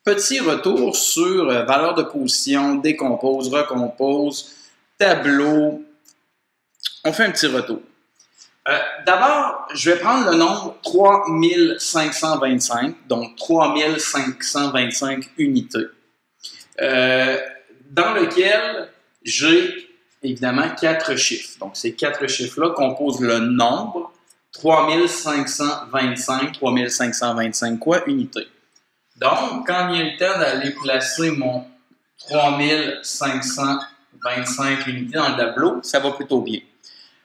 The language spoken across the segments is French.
Petit retour sur valeur de position, décompose, recompose, tableau. On fait un petit retour. D'abord, je vais prendre le nombre 3525, donc 3525 unités, dans lequel j'ai évidemment 4 chiffres. Donc, ces 4 chiffres-là composent le nombre 3525 quoi? Unités. Donc, quand il y a le temps d'aller placer mon 3525 unités dans le tableau, ça va plutôt bien.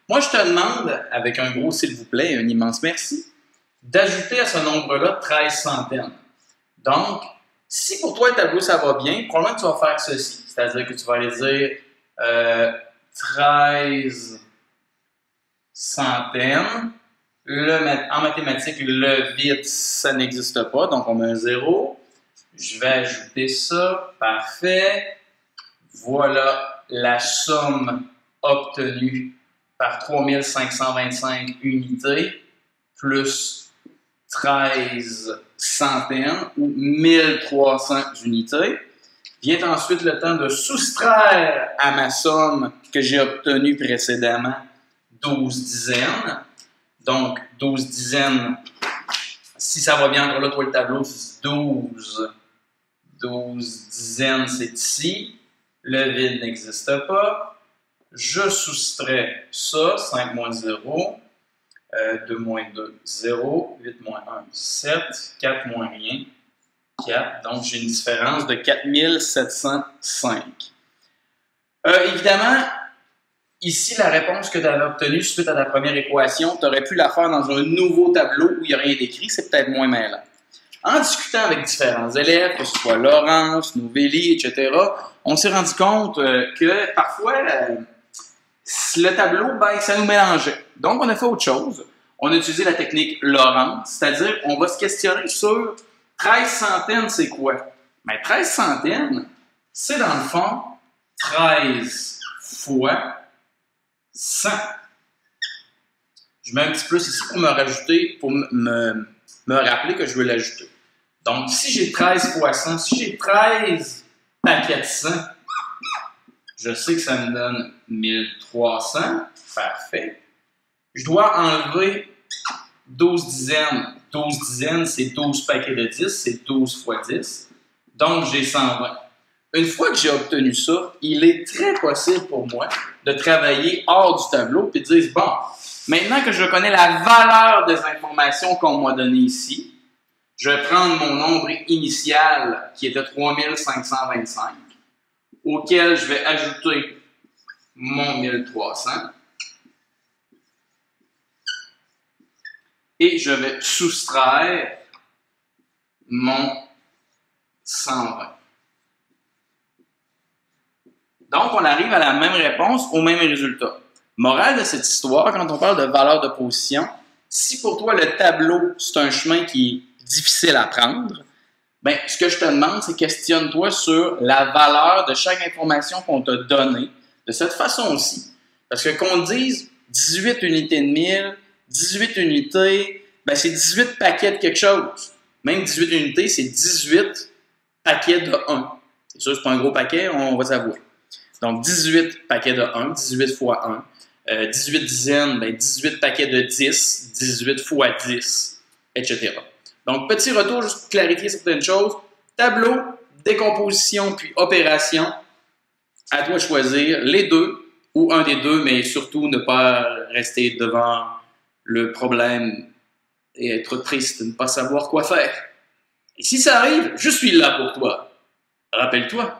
Moi, je te demande, avec un gros s'il vous plaît et un immense merci, d'ajouter à ce nombre-là 13 centaines. Donc, si pour toi le tableau ça va bien, probablement que tu vas faire ceci. C'est-à-dire que tu vas aller dire 13 centaines. En mathématiques, le vide, ça n'existe pas, donc on met un 0. Je vais ajouter ça. Parfait. Voilà la somme obtenue par 3525 unités plus 13 centaines ou 1300 unités. Vient ensuite le temps de soustraire à ma somme que j'ai obtenue précédemment 12 dizaines. Donc, 12 dizaines, si ça va bien, encore là, toi, le tableau, c'est 12. 12 dizaines, c'est ici. Le vide n'existe pas. Je soustrais ça, 5 moins 0, 2 moins 2, 0, 8 moins 1, 7, 4 moins rien, 4. Donc, j'ai une différence de 4705. Évidemment, ici, la réponse que tu avais obtenue suite à ta première équation, tu aurais pu la faire dans un nouveau tableau où il n'y a rien d'écrit, c'est peut-être moins mêlant. En discutant avec différents élèves, que ce soit Laurence, Novelli, etc., on s'est rendu compte que parfois, le tableau, ben, ça nous mélangeait. Donc, on a fait autre chose. On a utilisé la technique Laurence, c'est-à-dire on va se questionner sur 13 centaines, c'est quoi? Ben, 13 centaines, c'est dans le fond 13 fois 100. Je mets un petit plus ici pour me rajouter, pour me rappeler que je veux l'ajouter. Donc, si j'ai 13 fois 100, si j'ai 13 paquets de 100, je sais que ça me donne 1300. Parfait. Je dois enlever 12 dizaines. 12 dizaines, c'est 12 paquets de 10, c'est 12 fois 10. Donc, j'ai 120. Une fois que j'ai obtenu ça, il est très possible pour moi de travailler hors du tableau et de dire, bon, maintenant que je connais la valeur des informations qu'on m'a données ici, je vais prendre mon nombre initial qui était 3525, auquel je vais ajouter mon 1300 et je vais soustraire mon 120. Donc, on arrive à la même réponse, au même résultat. Morale de cette histoire, quand on parle de valeur de position, si pour toi le tableau, c'est un chemin qui est difficile à prendre, bien, ce que je te demande, c'est questionne-toi sur la valeur de chaque information qu'on t'a donnée de cette façon-ci. Parce que qu'on dise 18 unités de 1000, 18 unités, bien, c'est 18 paquets de quelque chose. Même 18 unités, c'est 18 paquets de 1. C'est sûr, c'est pas un gros paquet, on va s'avouer. Donc, 18 paquets de 1, 18 fois 1. 18 dizaines, ben 18 paquets de 10, 18 fois 10, etc. Donc, petit retour juste pour clarifier certaines choses. Tableau, décomposition, puis opération. À toi de choisir les deux, ou un des deux, mais surtout ne pas rester devant le problème et être triste, ne pas savoir quoi faire. Et si ça arrive, je suis là pour toi. Rappelle-toi.